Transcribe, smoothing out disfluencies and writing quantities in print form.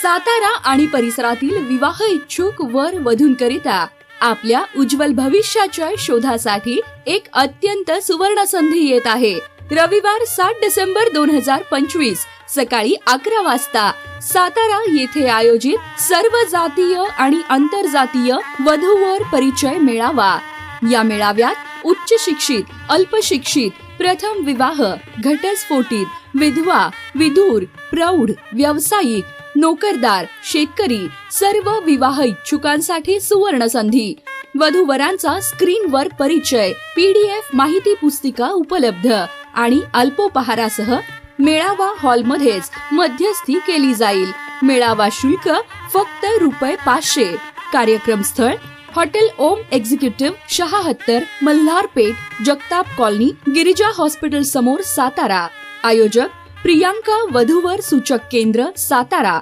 सातारा आणि परिसरातील विवाह इच्छुक वर वधूंकरिता आपल्या उज्ज्वल भविष्याच्या शोधासाठी एक अत्यंत सुवर्ण संधी येत आहे। रविवार 7 डिसेंबर 2025 सकाळी 11 वाजता सातारा येथे आयोजित सर्व जातीय आणि आंतरजातीय वधूवर परिचय मेळावा। या मेळाव्यात उच्च शिक्षित, अल्पशिक्षित, प्रथम विवाह, घटस्फोटित, विधवा, विधूर, प्रौढ, व्यावसायिक, नोकरदार, शेतकरी सर्व विवाह इच्छुकांसाठी सुवर्ण संधी। वधूवरांचा स्क्रीनवर परिचय, PDF माहिती पुस्तिका उपलब्ध आणि अल्पोपहारासह मेळावा हॉलमध्येच मध्यस्थी केली जाईल। मेळावा शुल्क फक्त ₹500। कार्यक्रम स्थळ hotel Om executive 76 Malharpeth, Jagtap colony, Girija hospital समोर, सातारा। आयोजक प्रियांका वधूवर सूचक केंद्र, सातारा।